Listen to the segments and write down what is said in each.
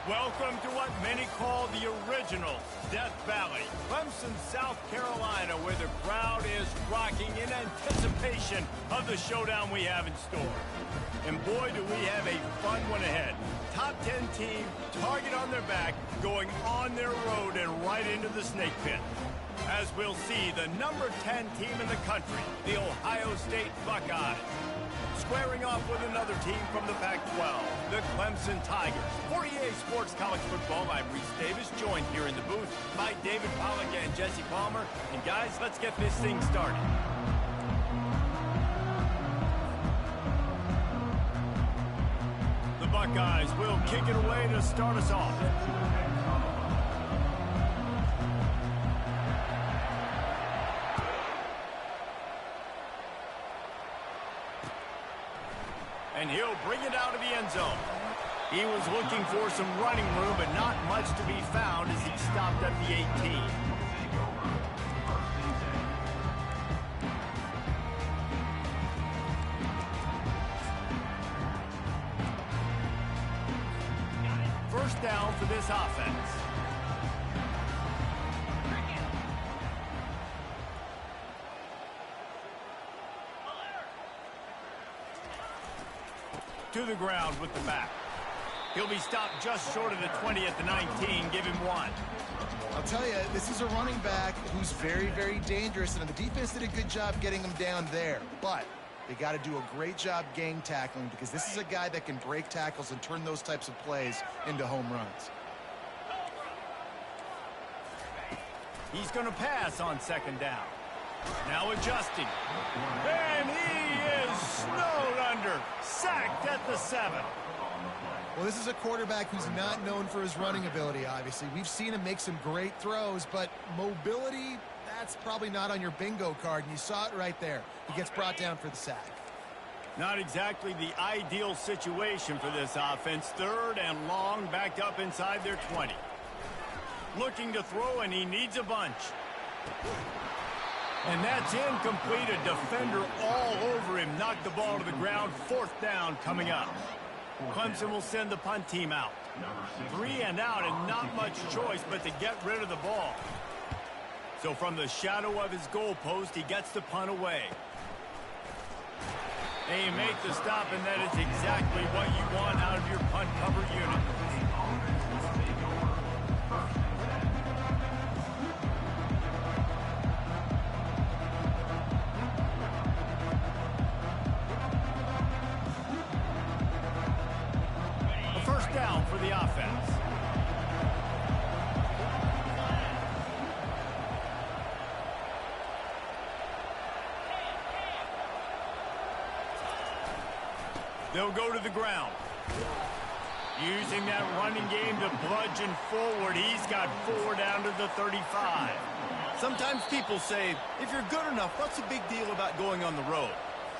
Welcome to what many call the original Death Valley, Clemson, South Carolina, where the crowd is rocking in anticipation of the showdown we have in store. And boy, do we have a fun one ahead. Top 10 team, target on their back, going on their road and right into the snake pit. As we'll see, the number 10 team in the country, the Ohio State Buckeyes, squaring off with another team from the Pac-12, the Clemson Tigers. 48 Sports College Football, I'm Reese Davis, joined here in the booth by David Pollack and Jesse Palmer. And guys, let's get this thing started. The Buckeyes will kick it away to start us off. And he'll bring it out of the end zone. He was looking for some running room, but not much to be found as he stopped at the 18. First down for this offense. To the ground with the back. He'll be stopped just short of the 20 at the 19. Give him one. I'll tell you, this is a running back who's very, very dangerous, and the defense did a good job getting him down there. But they got to do a great job gang tackling, because this is a guy that can break tackles and turn those types of plays into home runs. He's going to pass on second down. Now adjusting. And he is snowed under. Sacked at the 7. Well, this is a quarterback who's not known for his running ability, obviously. We've seen him make some great throws, but mobility, that's probably not on your bingo card, and you saw it right there. He gets brought down for the sack. Not exactly the ideal situation for this offense. Third and long, backed up inside their 20. Looking to throw, and he needs a bunch. And that's incomplete. A defender all over him. Knocked the ball to the ground. Fourth down coming up. Clemson will send the punt team out. 3 and out, and not much choice but to get rid of the ball. So from the shadow of his goalpost, he gets the punt away. And you make the stop, and that is exactly what you want out of your punt cover unit. Down for the offense. They'll go to the ground. Using that running game to bludgeon forward. He's got 4 down to the 35. Sometimes people say, if you're good enough, what's the big deal about going on the road?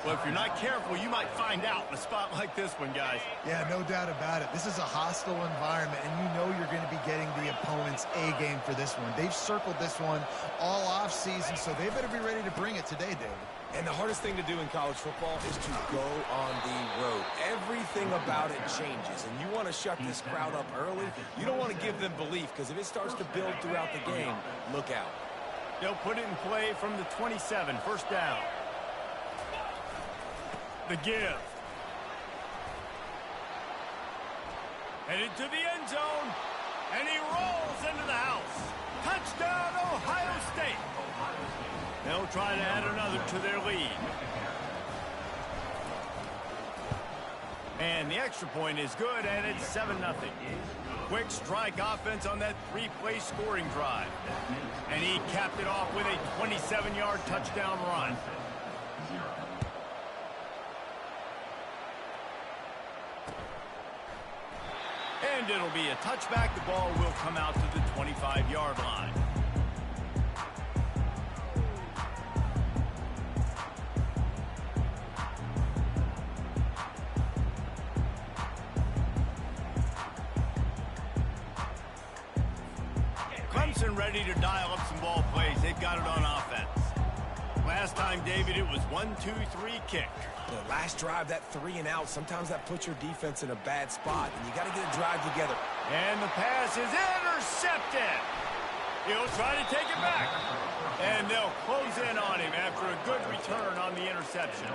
Well, if you're not careful, you might find out in a spot like this one, guys. Yeah, no doubt about it. This is a hostile environment, and you know you're going to be getting the opponent's A-game for this one. They've circled this one all off-season, so they better be ready to bring it today, David. And the hardest thing to do in college football is to go on the road. Everything about it changes, and you want to shut this crowd up early. You don't want to give them belief, because if it starts to build throughout the game, look out. They'll put it in play from the 27, first down. The give. Headed to the end zone. And he rolls into the house. Touchdown, Ohio State. They'll try to add another to their lead. And the extra point is good, and it's 7-0. Quick strike offense on that 3-play scoring drive. And he capped it off with a 27-yard touchdown run. And it'll be a touchback. The ball will come out to the 25-yard line. Clemson ready to dial up some ball plays. They've got it on offense. Last time, David, it was 1-2-3 kick. The last drive, that 3 and out, sometimes that puts your defense in a bad spot, and you got to get a drive together. And the pass is intercepted. He'll try to take it back. And they'll close in on him after a good return on the interception.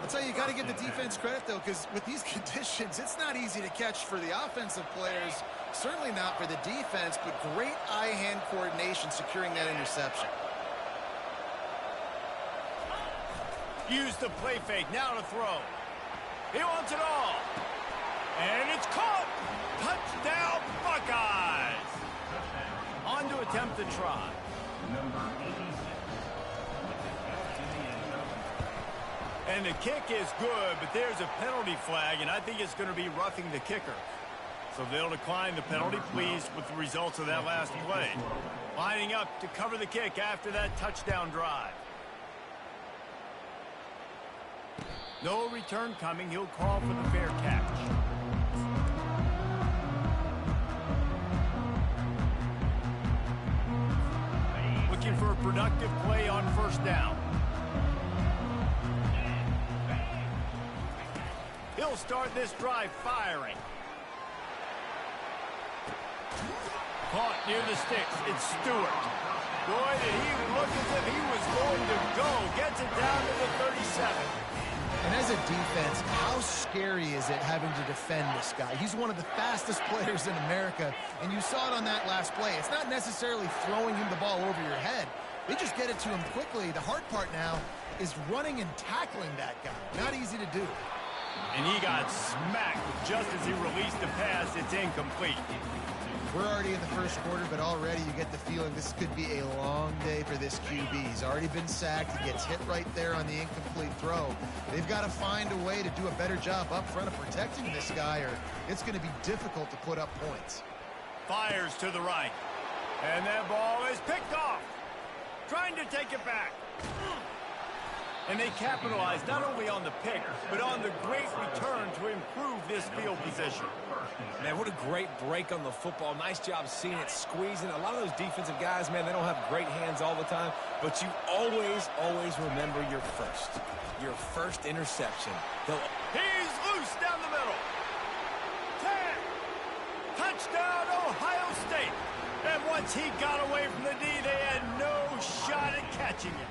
I'll tell you, you got to give the defense credit, though, because with these conditions, it's not easy to catch for the offensive players. Certainly not for the defense, but great eye-hand coordination securing that interception. Use the play fake, now to throw. He wants it all. And it's caught. Touchdown, Buckeyes. On to attempt the try. And the kick is good, but there's a penalty flag, and I think it's going to be roughing the kicker. So they'll decline the penalty, pleased with the results of that last play. Lining up to cover the kick after that touchdown drive. No return coming. He'll call for the fair catch. Looking for a productive play on first down. He'll start this drive firing. Caught near the sticks. It's Stewart. Boy, did he look as if he was going to go. Gets it down to the 37. And as a defense, how scary is it having to defend this guy? He's one of the fastest players in America, and you saw it on that last play. It's not necessarily throwing him the ball over your head. They just get it to him quickly. The hard part now is running and tackling that guy. Not easy to do. And he got smacked just as he released the pass. It's incomplete. We're already in the first quarter, but already you get the feeling this could be a long day for this QB. He's already been sacked. He gets hit right there on the incomplete throw. They've got to find a way to do a better job up front of protecting this guy, or it's going to be difficult to put up points. Fires to the right. And that ball is picked off. Trying to take it back. And they capitalize not only on the pick, but on the great return to improve this field position. Man, what a great break on the football. Nice job seeing it, squeezing. A lot of those defensive guys, man, they don't have great hands all the time, but you always, always remember your first interception. He's loose down the middle. 10. Touchdown, Ohio State. And once he got away from the D, they had no shot at catching him.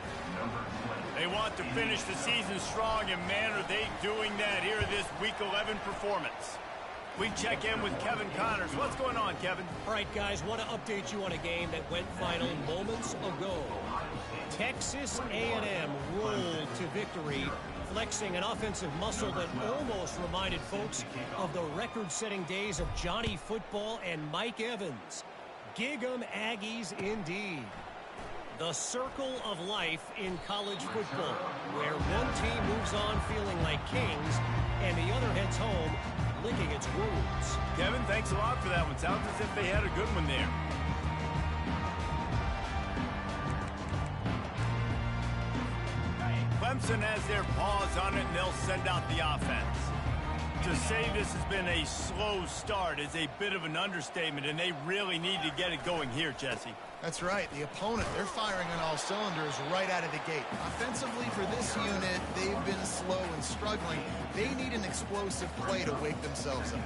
They want to finish the season strong, and man, are they doing that here in this Week 11 performance. We check in with Kevin Connors. What's going on, Kevin? All right, guys, want to update you on a game that went final moments ago. Texas A&M rolled to victory, flexing an offensive muscle that almost reminded folks of the record-setting days of Johnny Football and Mike Evans. Gig 'em Aggies indeed. The circle of life in college football, where one team moves on feeling like kings and the other heads home licking its wounds. Kevin, thanks a lot for that one. Sounds as if they had a good one there. Clemson has their paws on it, and they'll send out the offense. To say this has been a slow start is a bit of an understatement, and they really need to get it going here, Jesse. That's right. The opponent, they're firing on all cylinders right out of the gate. Offensively, for this unit, they've been slow and struggling. They need an explosive play to wake themselves up.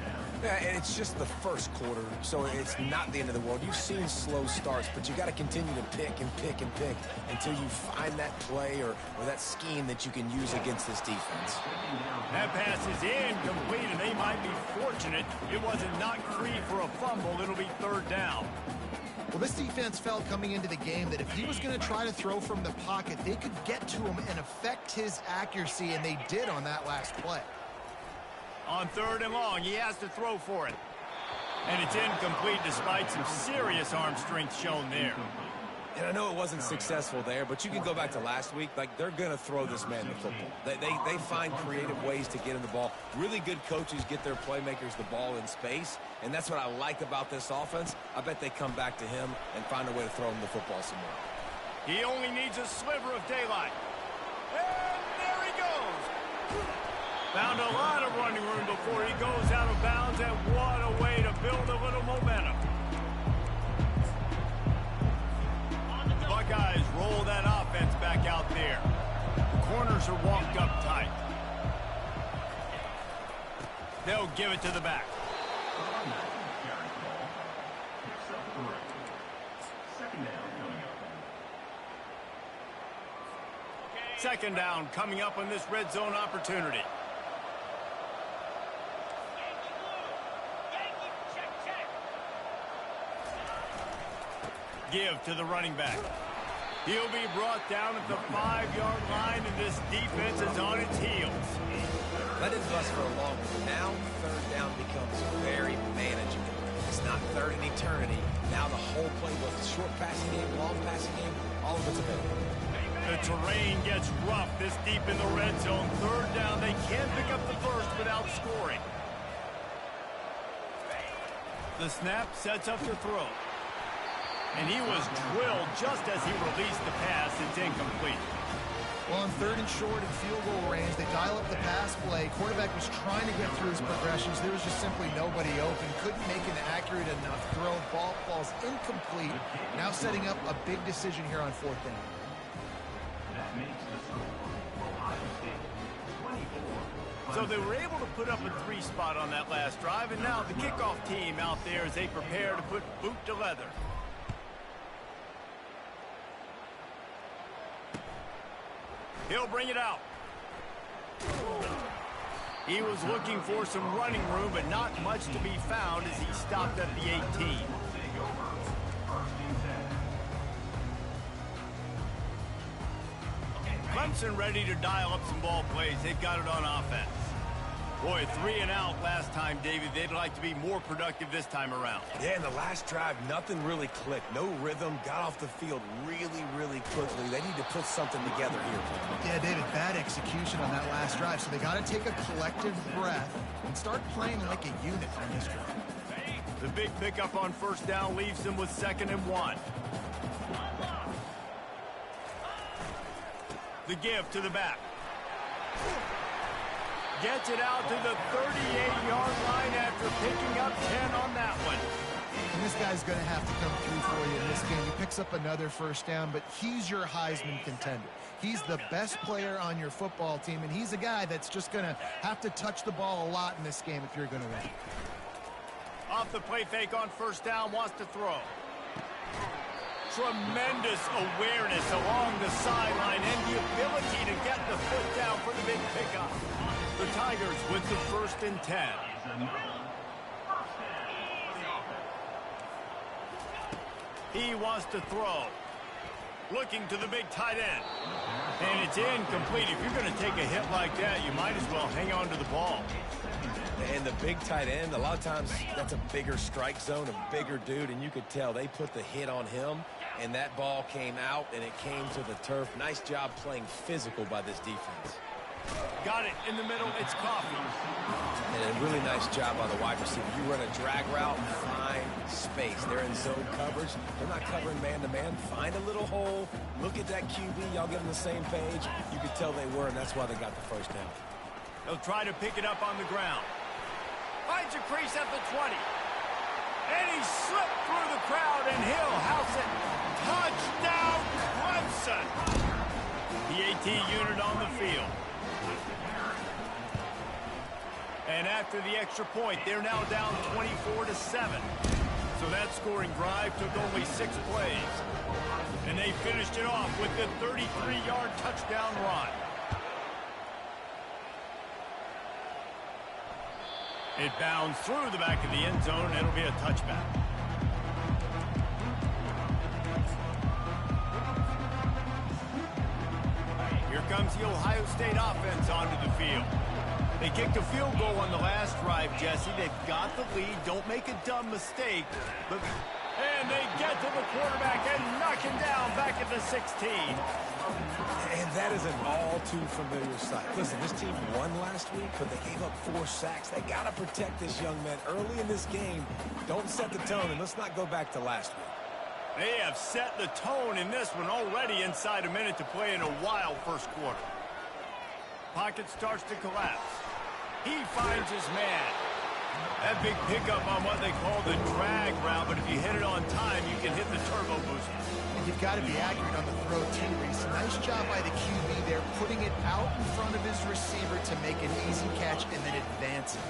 Yeah, and it's just the first quarter, so it's not the end of the world. You've seen slow starts, but you got to continue to pick and pick and pick until you find that play or that scheme that you can use against this defense. That pass is incomplete, and they might be fortunate it wasn't knocked free for a fumble. It'll be third down. Well, this defense felt coming into the game that if he was going to try to throw from the pocket, they could get to him and affect his accuracy, and they did on that last play. On third and long, he has to throw for it. And it's incomplete despite some serious arm strength shown there. And I know it wasn't successful there, but you can go back to last week. Like, they're going to throw this man the football. They find creative ways to get him the ball. Really good coaches get their playmakers the ball in space, and that's what I like about this offense. I bet they come back to him and find a way to throw him the football some more. He only needs a sliver of daylight. And there he goes. Found a lot of running room before he goes out of bounds, and what a way to build a little momentum. Buckeyes roll that offense back out there. are walked up tight. They'll give it to the back. Second down coming up on this red zone opportunity. Give to the running back. He'll be brought down at the 5-yard line, and this defense is on its heels. Let it bust for a long one. Now, third down becomes very manageable. It's not third in eternity. Now the whole playbook, short passing game, long passing game, all of it's available. The terrain gets rough this deep in the red zone. Third down, they can't pick up the first without scoring. The snap sets up to throw. And he was drilled just as he released the pass. It's incomplete. Well, on third and short and field goal range, they dial up the pass play. Quarterback was trying to get through his progressions. There was just simply nobody open. Couldn't make an accurate enough throw. Ball falls incomplete. Now setting up a big decision here on fourth down. So they were able to put up a 3 spot on that last drive, and now the kickoff team out there as they prepare to put boot to leather. He'll bring it out. He was looking for some running room, but not much to be found as he stopped at the 18. Clemson ready to dial up some ball plays. They've got it on offense. Boy, 3 and out last time, David. They'd like to be more productive this time around. Yeah, in the last drive, nothing really clicked. No rhythm, got off the field really quickly. They need to put something together here. Yeah, David, bad execution on that last drive. So they got to take a collective breath and start playing like a unit on this drive. The big pickup on first down leaves them with 2nd and 1. The give to the back. Gets it out to the 38-yard line after picking up 10 on that one. And this guy's going to have to come through for you in this game. He picks up another first down, but he's your Heisman contender. He's the best player on your football team, and he's a guy that's just going to have to touch the ball a lot in this game if you're going to win. Off the play fake on first down, wants to throw. Tremendous awareness along the sideline and the ability to get the foot down for the big pickup. The Tigers with the 1st and 10. He wants to throw. Looking to the big tight end. And it's incomplete. If you're going to take a hit like that, you might as well hang on to the ball. And the big tight end, a lot of times that's a bigger strike zone, a bigger dude, and you could tell they put the hit on him, and that ball came out, and it came to the turf. Nice job playing physical by this defense. Got it in the middle. It's Coffee. And a really nice job by the wide receiver. You run a drag route, find space. They're in zone coverage. They're not covering man-to-man. Find a little hole. Look at that QB. Y'all get on the same page. You could tell they were, and that's why they got the first down. They'll try to pick it up on the ground. Finds a crease at the 20. And he slipped through the crowd, and he'll house it. Touchdown, Clemson. The AT unit on the field. And after the extra point, they're now down 24-7. So that scoring drive took only 6 plays. And they finished it off with the 33-yard touchdown run. It bounds through the back of the end zone, and it'll be a touchback. Here comes the Ohio State offense onto the field. They kicked a field goal on the last drive, Jesse. They've got the lead. Don't make a dumb mistake. And they get to the quarterback and knock him down back at the 16. And that is an all-too-familiar sight. Listen, this team won last week, but they gave up 4 sacks. They got to protect this young man early in this game. Don't set the tone, and let's not go back to last week. They have set the tone in this one already inside a minute to play in a wild first quarter. Pocket starts to collapse. He finds his man. That big pickup on what they call the drag route, but if you hit it on time, you can hit the turbo booster. And you've got to be accurate on the throw, too, Reese. Nice job by the QB there, putting it out in front of his receiver to make an easy catch and then advance it.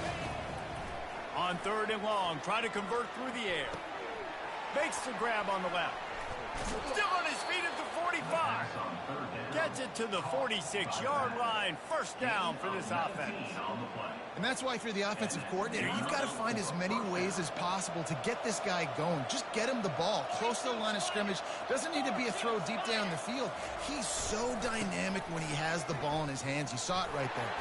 On 3rd and long, try to convert through the air. Makes the grab on the left. Still on his feet at the 45. Gets it to the 46-yard line. First down for this offense. And that's why if you're the offensive coordinator, you've got to find as many ways as possible to get this guy going. Just get him the ball close to the line of scrimmage. Doesn't need to be a throw deep down the field. He's so dynamic when he has the ball in his hands. You saw it right there.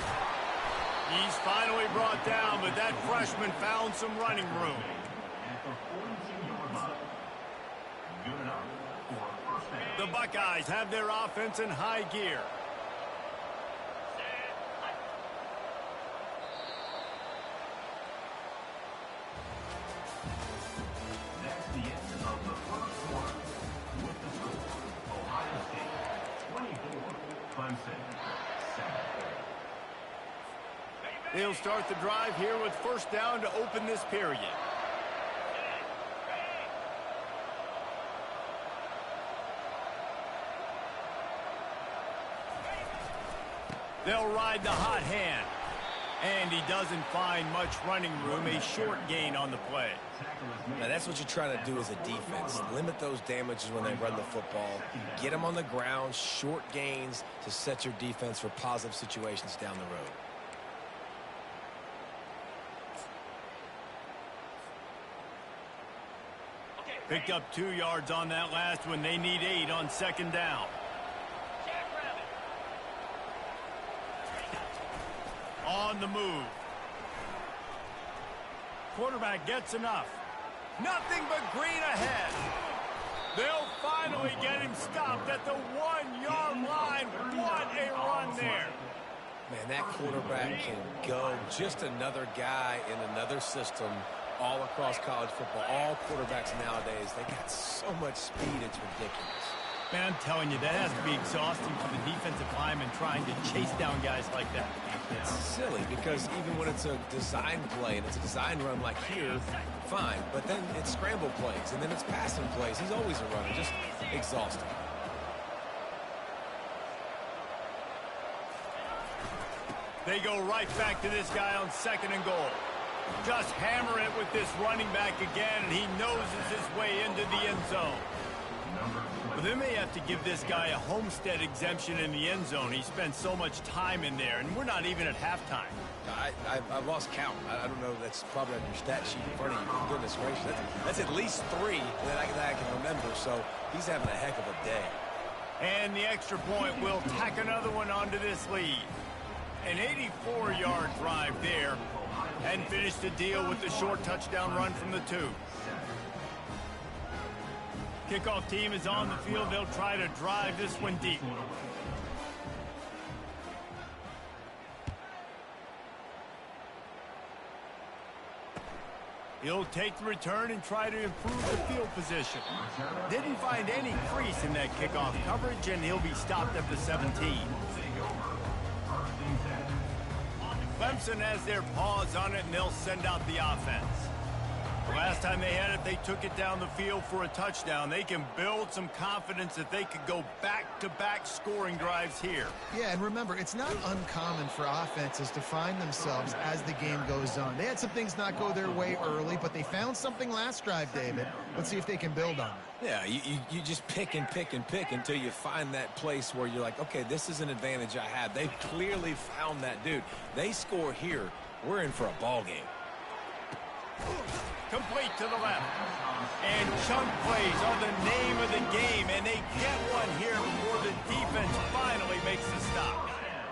He's finally brought down, but that freshman found some running room. The Buckeyes have their offense in high gear. They'll start the drive here with first down to open this period. They'll ride the hot hand. And he doesn't find much running room, a short gain on the play. Now, that's what you're trying to do as a defense. Limit those damages when they run the football. Get them on the ground, short gains to set your defense for positive situations down the road. Picked up 2 yards on that last one. They need 8 on 2nd down. On the move. Quarterback gets enough. Nothing but green ahead. They'll finally get him stopped at the 1-yard line. What a run there. Man, that quarterback can go. Just another guy in another system all across college football. All quarterbacks nowadays, they got so much speed, it's ridiculous. Man, I'm telling you, that has to be exhausting for the defensive lineman trying to chase down guys like that. It's silly because even when it's a design play and it's a design run like here, fine. But then it's scramble plays and then it's passing plays. He's always a runner, just exhausting. They go right back to this guy on 2nd and goal. Just hammer it with this running back again, and he noses his way into the end zone. But they may have to give this guy a homestead exemption in the end zone. He spent so much time in there, and we're not even at halftime. I've lost count. I don't know. That's probably on your stat sheet in front of you. For goodness gracious. That's at least 3 that I can remember. So he's having a heck of a day. And the extra point will tack another one onto this lead. An 84-yard drive there. And finish the deal with the short touchdown run from the 2. Kickoff team is on the field. They'll try to drive this one deep. He'll take the return and try to improve the field position. Didn't find any crease in that kickoff coverage, and he'll be stopped at the 17. Clemson has their paws on it, and they'll send out the offense. The last time they had it, they took it down the field for a touchdown. They can build some confidence that they could go back-to-back scoring drives here. Yeah, and remember, it's not uncommon for offenses to find themselves as the game goes on. They had some things not go their way early, but they found something last drive, David. Let's see if they can build on it. Yeah, you just pick and pick and pick until you find that place where you're like, okay, this is an advantage I have. They've clearly found that dude. They score here, we're in for a ball game. Complete to the left. And chunk plays are the name of the game, and they get one here before the defense finally makes the stop.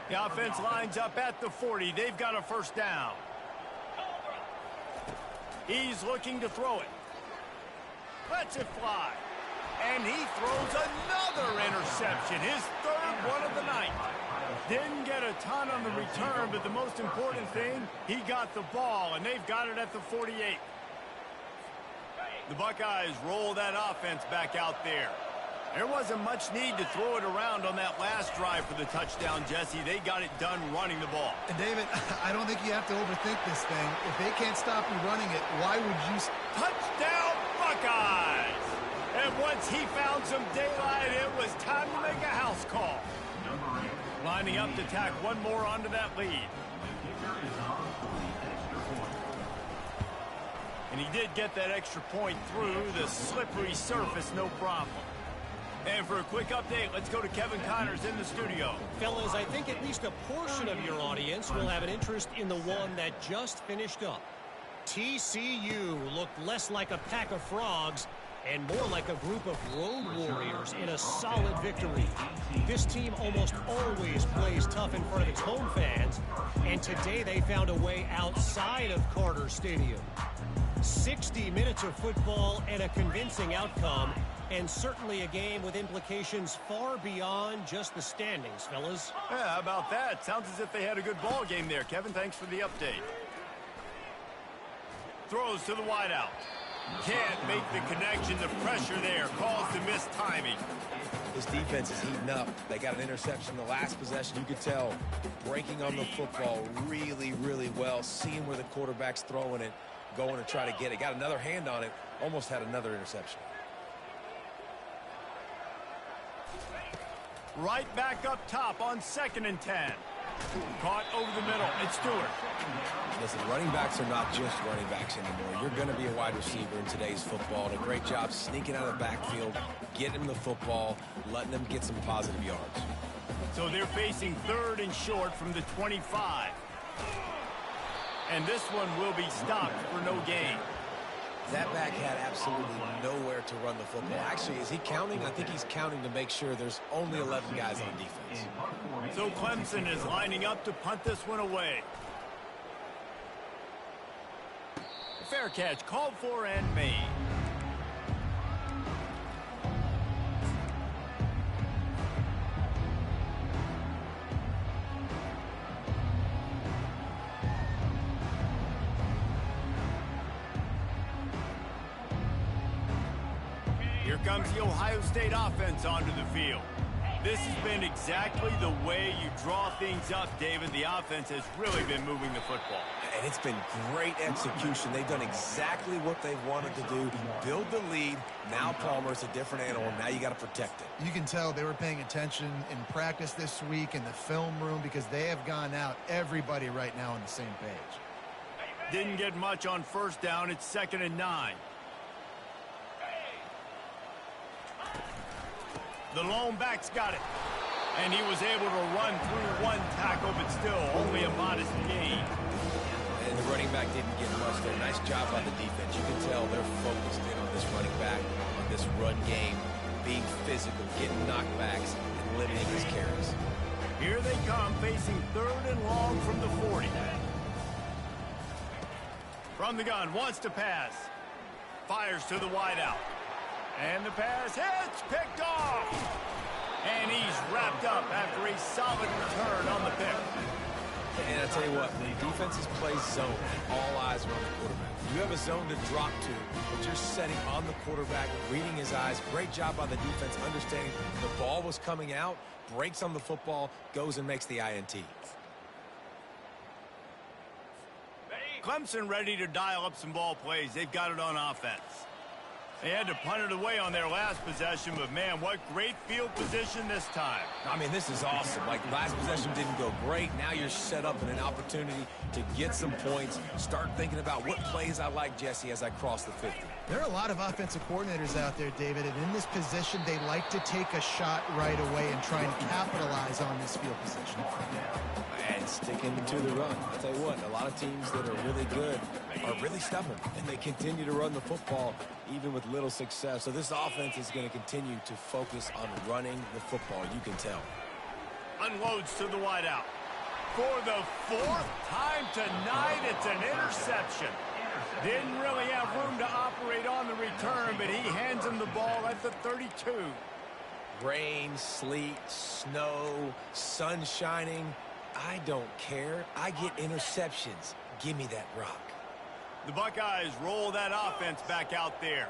The offense lines up at the 40. They've got a first down. He's looking to throw it. Lets it fly. And he throws another interception, his 3rd one of the night. Didn't get a ton on the return, but the most important thing, he got the ball, and they've got it at the 48. The Buckeyes roll that offense back out there. There wasn't much need to throw it around on that last drive for the touchdown, Jesse. They got it done running the ball. And, David, I don't think you have to overthink this thing. If they can't stop you running it, why would you... Touchdown, Buckeyes! And once he found some daylight, it was time to make a house call. Lining up to tack one more onto that lead. And he did get that extra point through the slippery surface, no problem. And for a quick update, let's go to Kevin Connors in the studio. Fellas, I think at least a portion of your audience will have an interest in the one that just finished up. TCU looked less like a pack of frogs and more like a group of road warriors in a solid victory. This team almost always plays tough in front of its home fans, and today they found a way outside of Carter Stadium. 60 minutes of football and a convincing outcome, and certainly a game with implications far beyond just the standings, fellas. Yeah, how about that? Sounds as if they had a good ball game there. Kevin, thanks for the update. Throws to the wideout. Can't make the connection. The pressure there caused the missed timing. This defense is heating up. They got an interception the last possession. You could tell breaking on the football really, really well. Seeing where the quarterback's throwing it, going to try to get it. Got another hand on it. Almost had another interception. Right back up top on 2nd and 10. Caught over the middle. It's Stewart. Listen, running backs are not just running backs anymore. You're going to be a wide receiver in today's football. And a great job sneaking out of the backfield, getting the football, letting them get some positive yards. So they're facing 3rd and short from the 25. And this one will be stopped for no gain. That back had absolutely nowhere to run the football. Actually, is he counting? I think he's counting to make sure there's only 11 guys on defense. So Clemson is lining up to punt this one away. Fair catch called for and made. Here comes the Ohio State offense onto the field. This has been exactly the way you draw things up, David. The offense has really been moving the football. And it's been great execution. They've done exactly what they've wanted to do. Build the lead. Now Palmer's a different animal. Now you got to protect it. You can tell they were paying attention in practice this week in the film room because they have gone out, everybody right now on the same page. Didn't get much on 1st down. It's 2nd and 9. The lone back's got it. And he was able to run through one tackle, but still only a modest gain. And the running back didn't get much there. Nice job by the defense. You can tell they're focused in on this running back, on this run game, being physical, getting knockbacks, and limiting his carries. Here they come, facing 3rd and long from the 40. From the gun, wants to pass. Fires to the wideout. And the pass hits, picked off. And he's wrapped up after a solid return on the pick. And I tell you what, when defenses play zone, all eyes are on the quarterback. You have a zone to drop to, but you're setting on the quarterback, reading his eyes. Great job by the defense, understanding the ball was coming out, breaks on the football, goes and makes the INT. Clemson ready to dial up some ball plays. They've got it on offense. They had to punt it away on their last possession, but man, what great field position this time. I mean, this is awesome. Like, last possession didn't go great. Now you're set up in an opportunity to get some points. Start thinking about what plays I like, Jesse, as I cross the 50. There are a lot of offensive coordinators out there, David, and in this position, they like to take a shot right away and try and capitalize on this field position. And sticking to the run. I'll tell you what, a lot of teams that are really good are really stubborn, and they continue to run the football even with little success. So this offense is going to continue to focus on running the football. You can tell. Unloads to the wideout. For the 4th time tonight, it's an interception. Didn't really have room to operate on the return, but he hands him the ball at the 32. Rain, sleet, snow, sun shining. I don't care. I get interceptions. Give me that rock. The Buckeyes roll that offense back out there.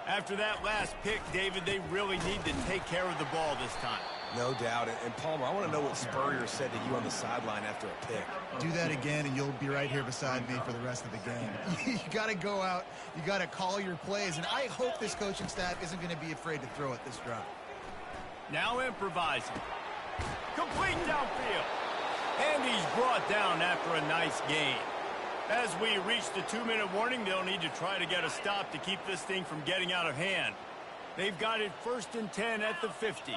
After that last pick, David, they really need to take care of the ball this time. No doubt. And Palmer, I want to know what Spurrier said to you on the sideline after a pick. Do that again, and you'll be right here beside me for the rest of the game. You got to go out. You got to call your plays, and I hope this coaching staff isn't going to be afraid to throw it this drive. Now improvising. Complete downfield. And he's brought down after a nice gain. As we reach the 2-minute warning, they'll need to try to get a stop to keep this thing from getting out of hand. They've got it 1st and 10 at the 50.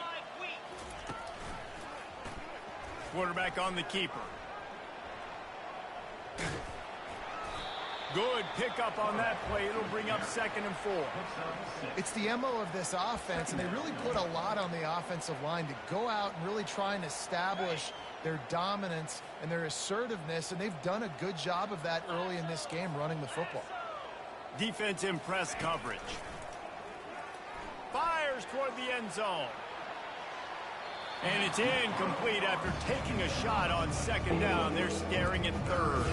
Quarterback on the keeper. Good pickup on that play. It'll bring up 2nd and 4. It's the MO of this offense, and they really put a lot on the offensive line to go out and really try and establish their dominance and their assertiveness, and they've done a good job of that early in this game running the football. Defense in press coverage. Fires toward the end zone. And it's incomplete after taking a shot on 2nd down. They're staring at 3rd.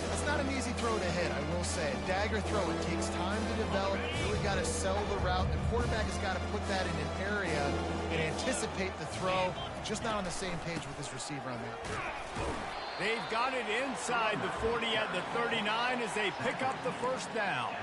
That's not an easy throw to hit, I will say. A dagger throw, it takes time to develop. You really got to sell the route. The quarterback has got to put that in an area and anticipate the throw. Just not on the same page with his receiver on that. They've got it inside the 40 at the 39 as they pick up the 1st down.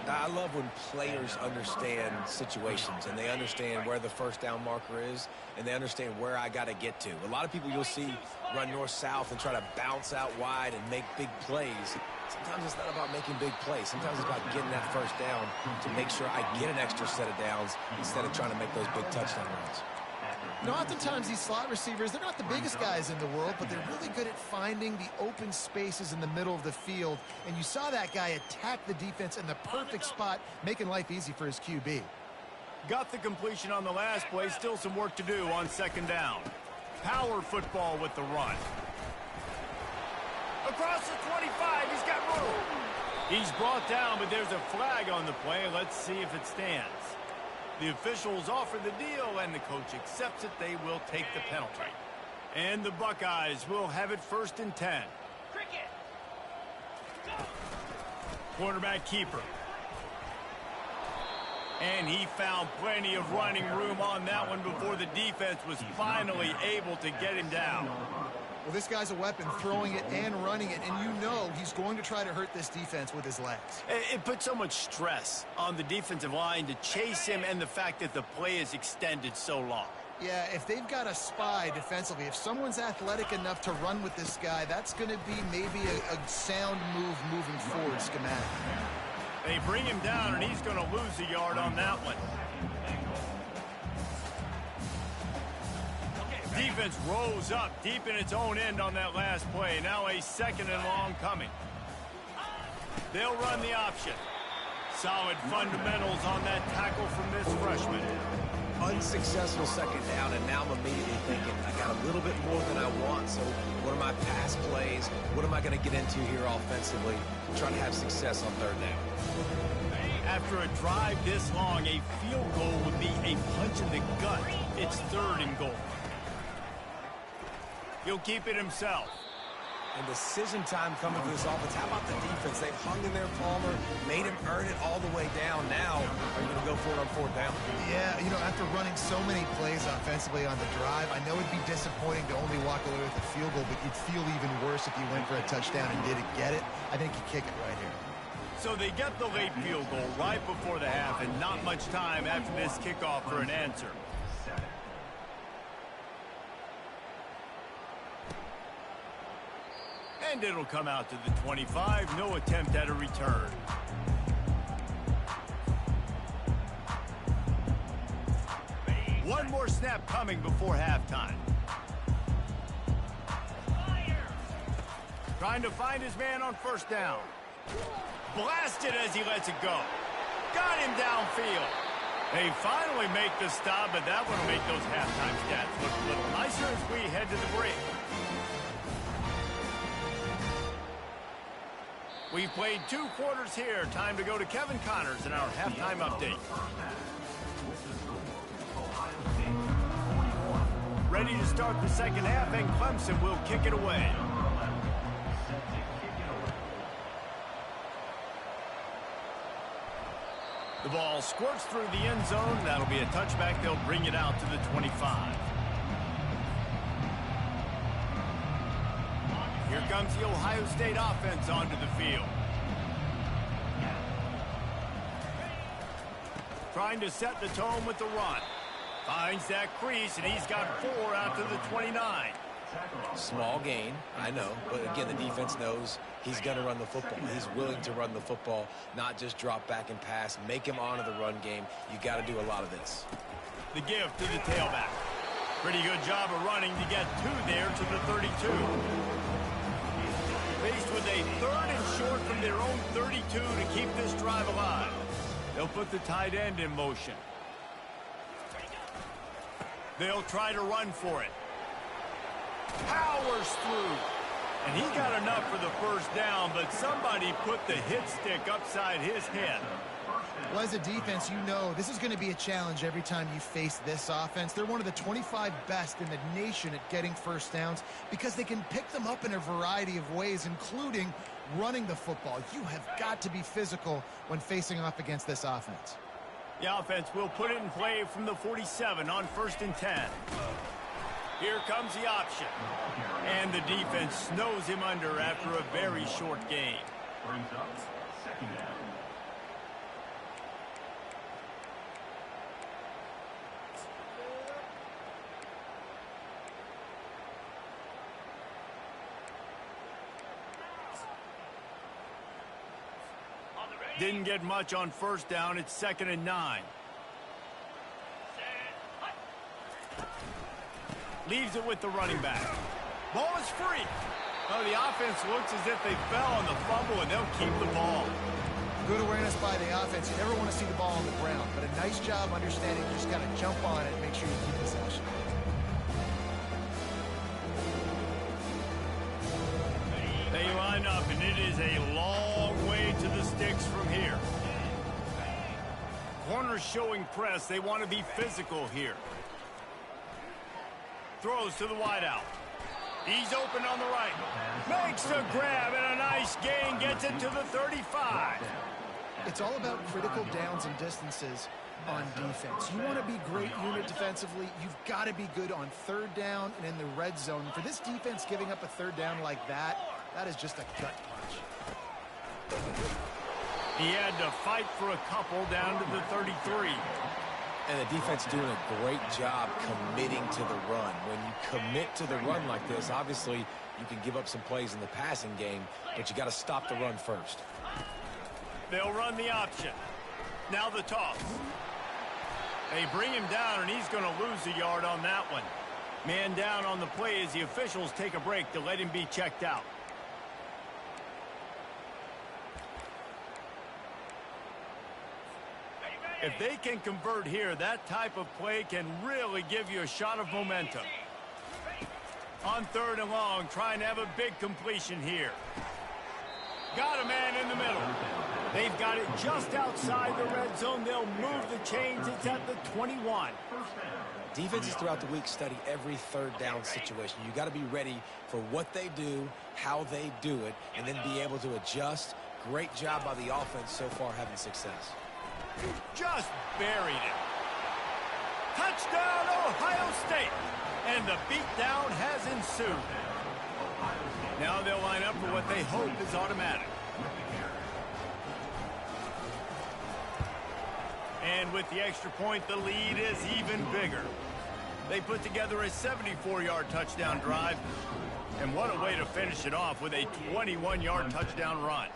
I love when players understand situations and they understand where the 1st down marker is and they understand where I got to get to. A lot of people you'll see run north-south and try to bounce out wide and make big plays. Sometimes it's not about making big plays. Sometimes it's about getting that 1st down to make sure I get an extra set of downs instead of trying to make those big touchdown runs. You know, oftentimes these slot receivers, they're not the biggest guys in the world, but they're really good at finding the open spaces in the middle of the field. And you saw that guy attack the defense in the perfect spot, making life easy for his QB. Got the completion on the last play. Still some work to do on 2nd down. Power football with the run. Across the 25, he's got room. He's brought down, but there's a flag on the play. Let's see if it stands. The officials offer the deal, and the coach accepts it. They will take the penalty. And the Buckeyes will have it 1st and 10. Quarterback keeper. And he found plenty of running room on that one before the defense was finally able to get him down. Well, this guy's a weapon, throwing it and running it, and you know he's going to try to hurt this defense with his legs. It puts so much stress on the defensive line to chase him and the fact that the play is extended so long. Yeah, if they've got a spy defensively, if someone's athletic enough to run with this guy, that's going to be maybe a sound move moving forward schematic. They bring him down, and he's going to lose a yard on that one. Defense rose up deep in its own end on that last play. Now a 2nd and long coming. They'll run the option. Solid fundamentals on that tackle from this freshman. Unsuccessful 2nd down, and now I'm immediately thinking, I got a little bit more than I want, so what are my pass plays? What am I going to get into here offensively to try to have success on 3rd down? After a drive this long, a field goal would be a punch in the gut. It's 3rd and goal. He'll keep it himself. And decision time coming for this offense. How about the defense? They've hung in there, Palmer, made him earn it all the way down. Now, are you going to go for it on 4th down? Yeah, you know, after running so many plays offensively on the drive, I know it'd be disappointing to only walk away with a field goal, but you'd feel even worse if you went for a touchdown and didn't get it. I think you kick it right here. So they get the late field goal right before the half, and not much time after this kickoff for an answer. And it'll come out to the 25. No attempt at a return. One more snap coming before halftime. Trying to find his man on 1st down. Blasted as he lets it go. Got him downfield. They finally make the stop, but that one will make those halftime stats look a little nicer as we head to the break. We've played 2 quarters here. Time to go to Kevin Connors in our halftime update. Ready to start the 2nd half, and Clemson will kick it away. The ball squirts through the end zone. That'll be a touchback. They'll bring it out to the 25. Here comes the Ohio State offense onto the field. Trying to set the tone with the run. Finds that crease, and he's got 4 out to the 29. Small gain, I know, but again, the defense knows he's going to run the football. He's willing to run the football, not just drop back and pass, make him honor the run game. You got to do a lot of this. The give to the tailback. Pretty good job of running to get 2 there to the 32. Faced with a 3rd and short from their own 32 to keep this drive alive. They'll put the tight end in motion. They'll try to run for it. Powers through. And he got enough for the first down, but somebody put the hit stick upside his head. Well, as a defense, you know this is going to be a challenge every time you face this offense. They're one of the 25 best in the nation at getting first downs because they can pick them up in a variety of ways, including running the football. You have got to be physical when facing off against this offense. The offense will put it in play from the 47 on 1st and 10. Here comes the option. And the defense snows him under after a very short gain. Brings up 2nd down. Didn't get much on 1st down. It's 2nd and 9. Leaves it with the running back. Ball is free. Oh, the offense looks as if they fell on the fumble, and they'll keep the ball. Good awareness by the offense. You never want to see the ball on the ground, but a nice job understanding you just got to jump on it and make sure you keep possession. They line up, and it is a long way to the sticks from here. Corners showing press. They want to be physical here. Throws to the wideout. He's open on the right. Makes the grab, and a nice gain gets it to the 35. It's all about critical downs and distances on defense. You want to be great unit defensively. You've got to be good on 3rd down and in the red zone. For this defense giving up a 3rd down like that, that is just a gut punch. He had to fight for a couple down to the 33. And the defense doing a great job committing to the run. When you commit to the run like this, obviously you can give up some plays in the passing game, but you got to stop the run first. They'll run the option. Now the toss. They bring him down, and he's going to lose a yard on that one. Man down on the play as the officials take a break to let him be checked out. If they can convert here, that type of play can really give you a shot of momentum. On 3rd and long, trying to have a big completion here. Got a man in the middle. They've got it just outside the red zone. They'll move the chains. It's at the 21. Defenses throughout the week study every 3rd down situation. You got to be ready for what they do, how they do it, and then be able to adjust. Great job by the offense so far having success. Just buried it. Touchdown, Ohio State. And the beatdown has ensued. Now they'll line up for what they hope is automatic. And with the extra point, the lead is even bigger. They put together a 74-yard touchdown drive. And what a way to finish it off with a 21-yard touchdown run.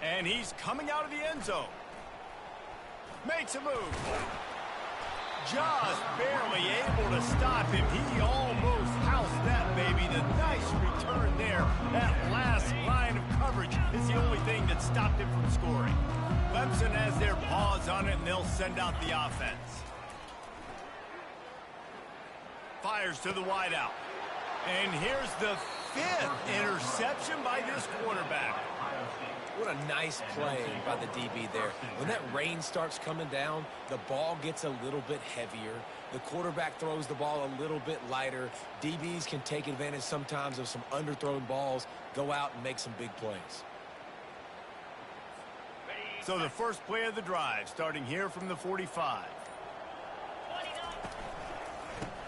And he's coming out of the end zone. Makes a move. Just barely able to stop him. He almost housed that baby. The nice return there. That last line of coverage is the only thing that stopped him from scoring. Clemson has their paws on it, and they'll send out the offense. Fires to the wideout. And here's the 5th interception by this quarterback. What a nice play by the DB there. When that rain starts coming down, the ball gets a little bit heavier. The quarterback throws the ball a little bit lighter. DBs can take advantage sometimes of some underthrown balls, go out and make some big plays. So the first play of the drive, starting here from the 45.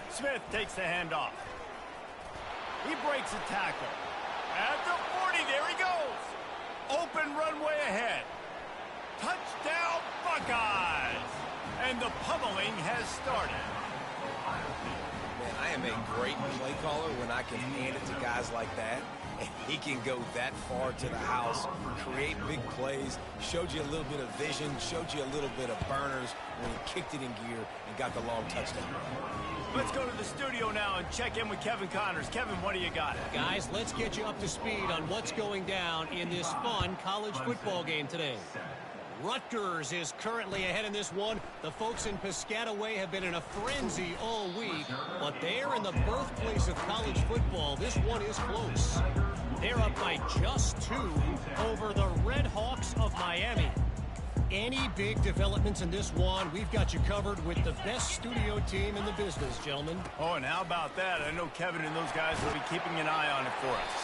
Smith takes the handoff. He breaks a tackle. At the 40, there he goes. Open runway ahead. Touchdown, Buckeyes! And the pummeling has started. Man, I am a great play caller when I can hand it to guys like that. And he can go that far to the house, create big plays, showed you a little bit of vision, showed you a little bit of burners when he kicked it in gear and got the long touchdown. Let's go to the studio now and check in with Kevin Connors. Kevin, what do you got? Guys, let's get you up to speed on what's going down in this fun college football game today. Rutgers is currently ahead in this one. The folks in Piscataway have been in a frenzy all week, but they're in the birthplace of college football. This one is close. They're up by just 2 over the Red Hawks of Miami. Any big developments in this one, we've got you covered with the best studio team in the business, gentlemen. Oh, and how about that? I know Kevin and those guys will be keeping an eye on it for us.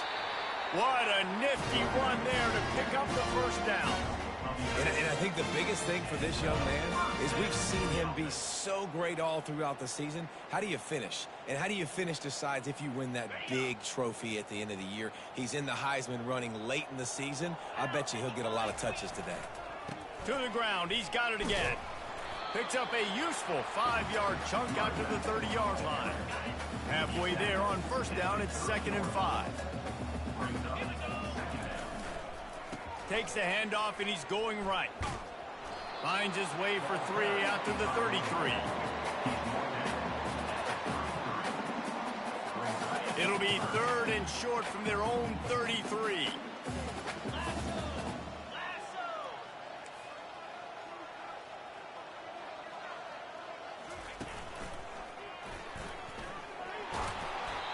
What a nifty run there to pick up the first down. And I think the biggest thing for this young man is we've seen him be so great all throughout the season. How do you finish? And how do you finish decides if you win that big trophy at the end of the year. He's in the Heisman running late in the season. I bet you he'll get a lot of touches today. To the ground, he's got it again. Picks up a useful 5-yard chunk out to the 30-yard line. Halfway there on first down, it's 2nd and 5. Takes the handoff, and he's going right. Finds his way for 3 out to the 33. It'll be 3rd and short from their own 33.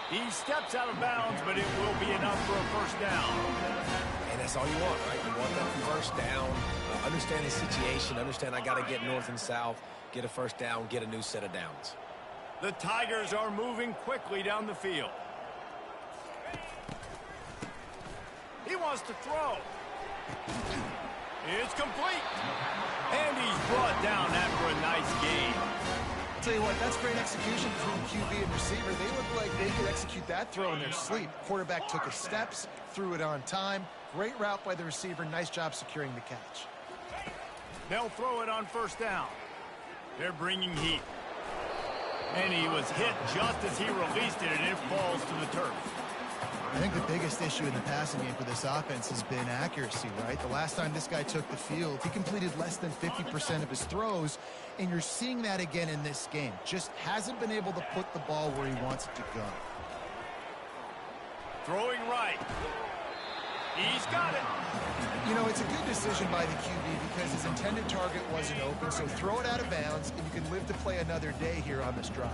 He steps out of bounds, but it will be enough for a first down. And that's all you want, right? You want that first down, understand the situation, understand I got to get north and south, get a first down, get a new set of downs. The Tigers are moving quickly down the field. He wants to throw. It's complete. And he's brought down after a nice gain. Tell you what, that's great execution between QB and receiver. They look like they could execute that throw in their sleep. Quarterback took his steps, threw it on time. Great route by the receiver. Nice job securing the catch. They'll throw it on first down. They're bringing heat. And he was hit just as he released it, and it falls to the turf. I think the biggest issue in the passing game for this offense has been accuracy, right? The last time this guy took the field, he completed less than 50% of his throws, and you're seeing that again in this game. Just hasn't been able to put the ball where he wants it to go. Throwing right. He's got it. You know, it's a good decision by the QB because his intended target wasn't open, so throw it out of bounds, and you can live to play another day here on this drive.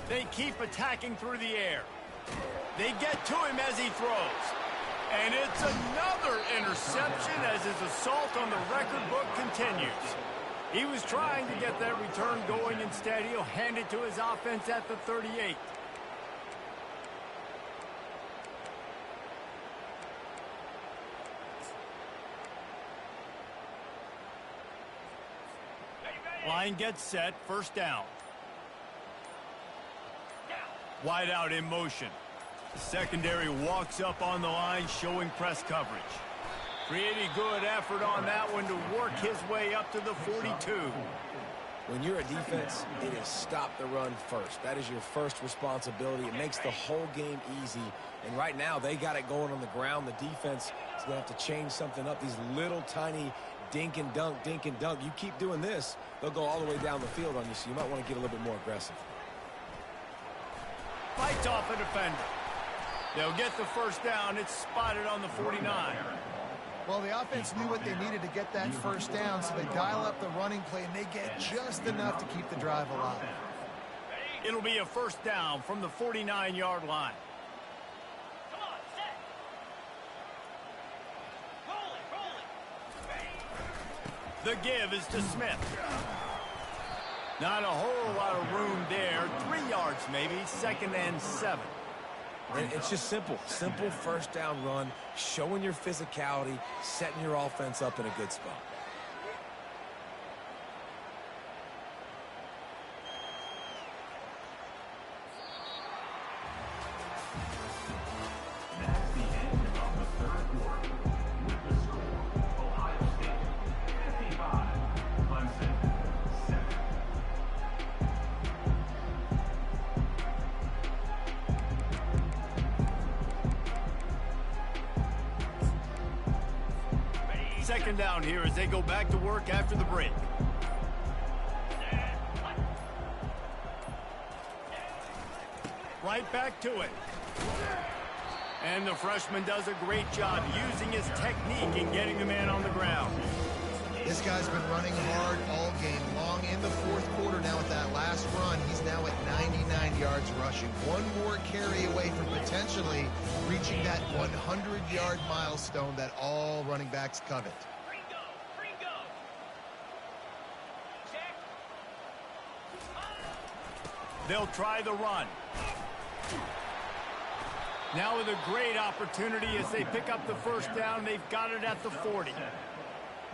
They keep attacking through the air. They get to him as he throws. And it's another interception as his assault on the record book continues. He was trying to get that return going. Instead, he'll hand it to his offense at the 38. Line gets set, first down. Wide out in motion. The secondary walks up on the line, showing press coverage. Pretty good effort on that one to work his way up to the 42. When you're a defense, it is stop the run first. That is your first responsibility. It makes the whole game easy. And right now, they got it going on the ground. The defense is going to have to change something up. These little tiny dink and dunk, dink and dunk. You keep doing this, they'll go all the way down the field on you, so you might want to get a little bit more aggressive. Fights off a defender. They'll get the first down. It's spotted on the 49. Well, the offense knew what they needed to get that first down, so they dial up the running play, and they get just enough to keep the drive alive. It'll be a first down from the 49-yard line. The give is to Smith. Not a whole lot of room there. 3 yards maybe, 2nd and 7. And it's just simple first down run, showing your physicality, setting your offense up in a good spot. That's the end of the third quarter. With the score, Ohio State 55, Clemson 7. Second down here as they go back to work after the break. Right back to it. And the freshman does a great job using his technique and getting the man on the ground. This guy's been running hard all game long in the fourth quarter. Now with that last run, he's now at 99 yards rushing. One more carry away from potentially reaching that 100-yard milestone that all running backs covet. They'll try the run. Now with a great opportunity as they pick up the first down. They've got it at the 40.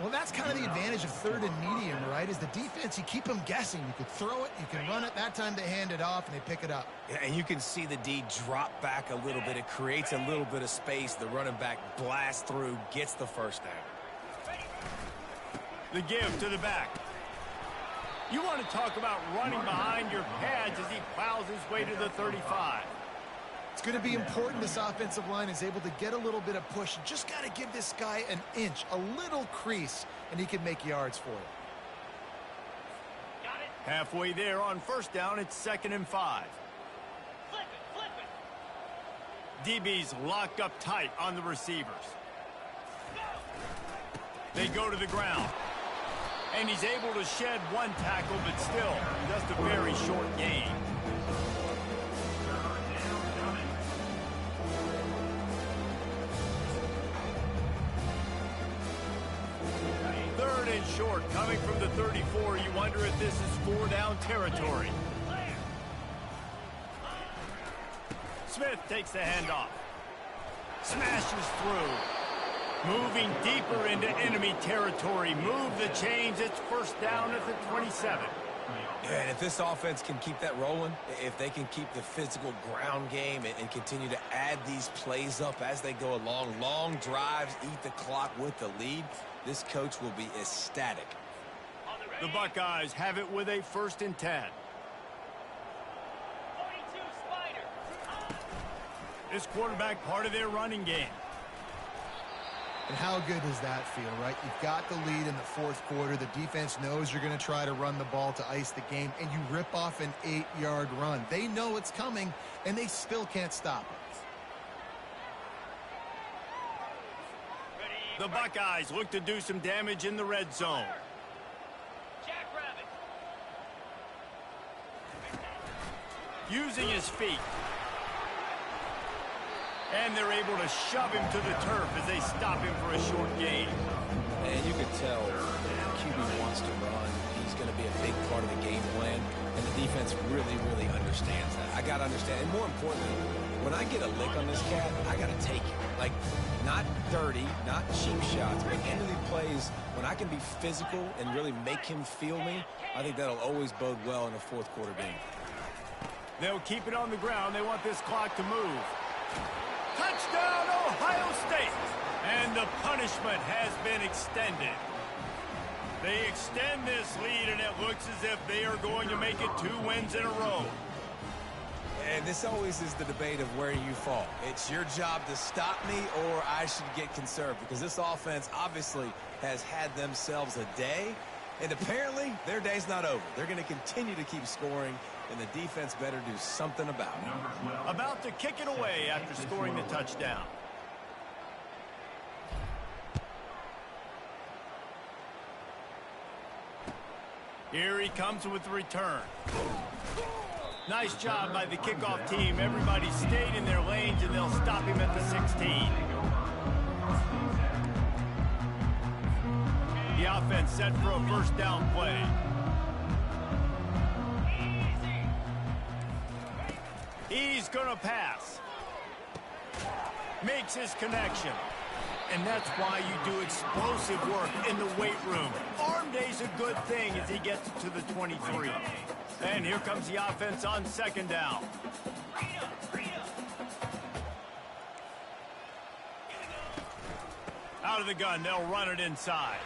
Well, that's kind of the advantage of third and medium, right? Is the defense, you keep them guessing. You could throw it, you can run it. That time they hand it off, and they pick it up. Yeah, and you can see the D drop back a little bit. It creates a little bit of space. The running back blasts through, gets the first down. The give to the back. You want to talk about running behind your pads as he plows his way to the 35. It's going to be important this offensive line is able to get a little bit of push. You just got to give this guy an inch, a little crease, and he can make yards for it. Halfway there on first down, it's 2nd and 5. DB's locked up tight on the receivers. They go to the ground. And he's able to shed one tackle, but still, just a very short gain. Third and short, coming from the 34. You wonder if this is 4-down territory. Smith takes the handoff. Smashes through. Moving deeper into enemy territory. Move the chains. It's first down at the 27. Yeah, and if this offense can keep that rolling, if they can keep the physical ground game and continue to add these plays up as they go along, long drives, eat the clock with the lead, this coach will be ecstatic. The Buckeyes have it with a 1st and 10. This quarterback part of their running game. And how good does that feel, right? You've got the lead in the fourth quarter. The defense knows you're going to try to run the ball to ice the game, and you rip off an 8-yard run. They know it's coming, and they still can't stop it. The Buckeyes look to do some damage in the red zone. Using his feet. And they're able to shove him to the turf as they stop him for a short gain. And you can tell QB wants to run. He's going to be a big part of the game plan. And the defense really, really understands that. I got to understand. And more importantly, when I get a lick on this cat, I got to take it. Like, not dirty, not cheap shots, but end of the plays, when I can be physical and really make him feel me, I think that'll always bode well in a fourth quarter game. They'll keep it on the ground. They want this clock to move. Touchdown, Ohio State! And the punishment has been extended. They extend this lead, and it looks as if they are going to make it 2 wins in a row. And this always is the debate of where you fall. It's your job to stop me, or I should get conserved, because this offense obviously has had themselves a day, and apparently their day's not over. They're going to continue to keep scoring, and the defense better do something about it. About to kick it away after scoring the touchdown. Here he comes with the return. Nice job by the kickoff team. Everybody stayed in their lanes, and they'll stop him at the 16. The offense set for a first down play. He's going to pass. makes his connection. And that's why you do explosive work in the weight room. Arm day's a good thing as he gets to the 23. And here comes the offense on second down. Out of the gun, they'll run it inside.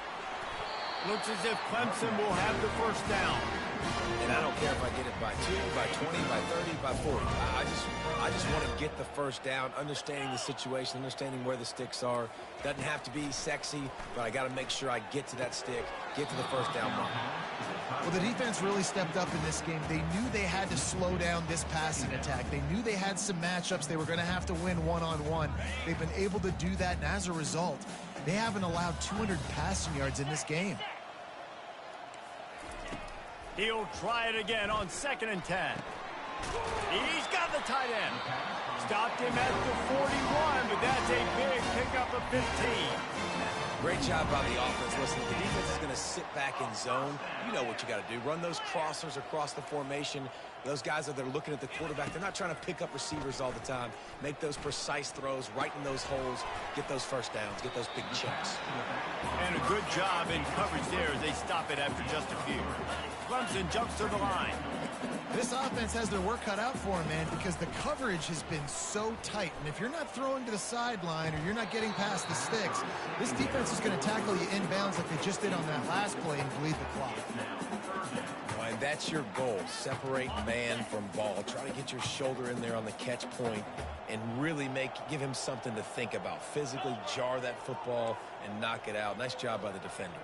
Looks as if Clemson will have the first down. And I don't care if I get it by 2, by 20, by 30, by 40. I just want to get the first down, understanding the situation, understanding where the sticks are. Doesn't have to be sexy, but I got to make sure I get to that stick, get to the first down mark. Well, the defense really stepped up in this game. They knew they had to slow down this passing attack. They knew they had some matchups they were going to have to win one-on-one. They've been able to do that, and as a result, they haven't allowed 200 passing yards in this game. He'll try it again on 2nd and 10. He's got the tight end. Stopped him at the 41, but that's a big pickup of 15. Great job by the offense. Listen, the defense is going to sit back in zone. You know what you got to do. Run those crossers across the formation. Those guys that are looking at the quarterback, they're not trying to pick up receivers all the time. Make those precise throws, right in those holes, get those first downs, get those big chunks. And a good job in coverage there as they stop it after just a few. Clemson jumps to the line. This offense has their work cut out for them, man, because the coverage has been so tight. And if you're not throwing to the sideline or you're not getting past the sticks, this defense is going to tackle you inbounds like they just did on that last play and bleed the clock. And that's your goal. Separate man from ball. Try to get your shoulder in there on the catch point and really give him something to think about. Physically jar that football and knock it out. Nice job by the defender.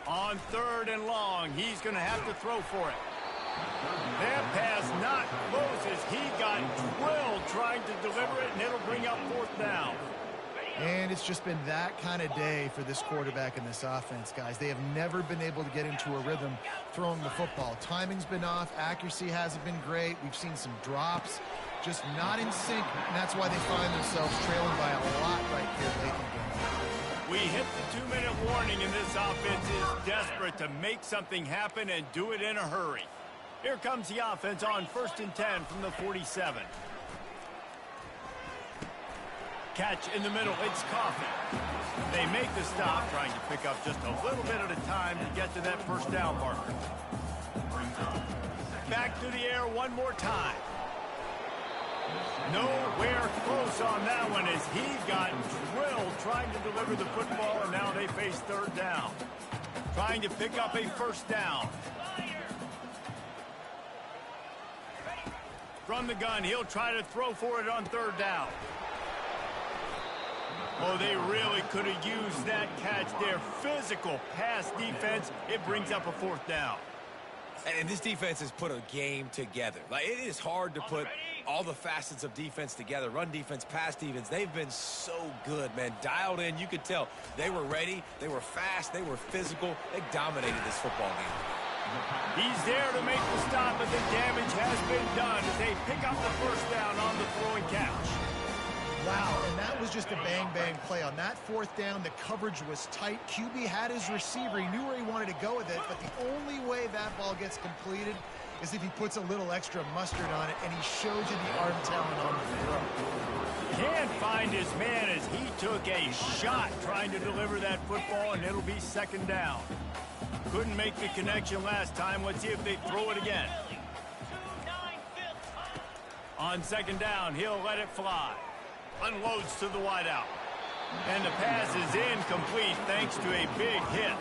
On 3rd and long, he's going to have to throw for it. That pass not close as he got drilled trying to deliver it, and it'll bring up 4th down. And it's just been that kind of day for this quarterback and this offense, guys. They have never been able to get into a rhythm throwing the football. Timing's been off. Accuracy hasn't been great. We've seen some drops, just not in sync, and that's why they find themselves trailing by a lot right here late in the game. We hit the 2-minute warning, and this offense is desperate to make something happen and do it in a hurry. Here comes the offense on 1st and 10 from the 47. Catch in the middle, it's Coffee. They make the stop, trying to pick up just a little bit at a time to get to that first down marker. Back to the air one more time. Nowhere close on that one as he got drilled trying to deliver the football, and now they face 3rd down. Trying to pick up a first down. From the gun, he'll try to throw for it on 3rd down. Oh, they really could have used that catch there. Physical pass defense. It brings up a 4th down. And this defense has put a game together. Like, it is hard to put all the facets of defense together. Run defense, pass defense. They've been so good, man. Dialed in. You could tell they were ready. They were fast. They were physical. They dominated this football game. He's there to make the stop, but the damage has been done as they pick up the first down on the throwing catch. Wow, and that was just a bang-bang play. On that 4th down, the coverage was tight. QB had his receiver. He knew where he wanted to go with it, but the only way that ball gets completed is if he puts a little extra mustard on it, and he showed you the arm talent on the throw. Can't find his man as he took a shot trying to deliver that football, and it'll be 2nd down. Couldn't make the connection last time. Let's see if they throw it again. On 2nd down, he'll let it fly. Unloads to the wideout. And the pass is incomplete thanks to a big hit.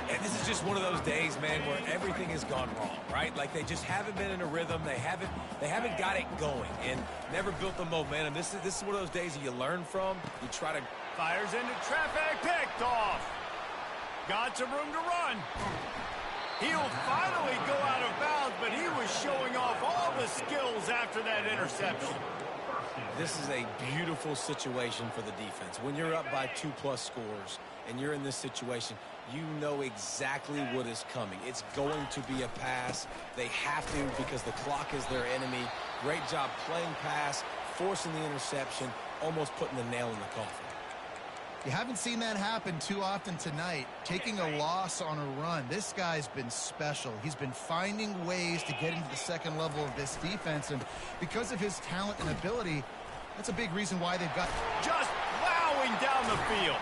And this is just one of those days, man, where everything has gone wrong, right? Like, they just haven't been in a rhythm. They haven't got it going and never built the momentum. This is one of those days that you learn from. You try to... Fires into traffic, picked off. Got some room to run. He'll finally go out of bounds, but he was showing off all the skills after that interception. This is a beautiful situation for the defense. When you're up by 2+ scores and you're in this situation, you know exactly what is coming. It's going to be a pass. They have to because the clock is their enemy. Great job playing pass, forcing the interception, almost putting the nail in the coffin. You haven't seen that happen too often tonight, taking a loss on a run. This guy's been special. He's been finding ways to get into the second level of this defense, and because of his talent and ability, That's a big reason why they've got... Just plowing down the field.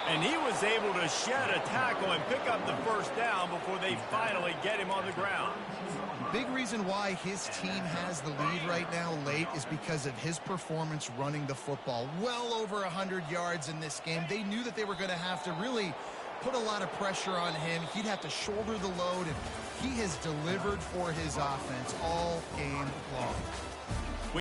And he was able to shed a tackle and pick up the first down before they finally get him on the ground. Big reason why his team has the lead right now late is because of his performance running the football. Well over 100 yards in this game. They knew that they were going to have to really put a lot of pressure on him. He'd have to shoulder the load, and he has delivered for his offense all game long.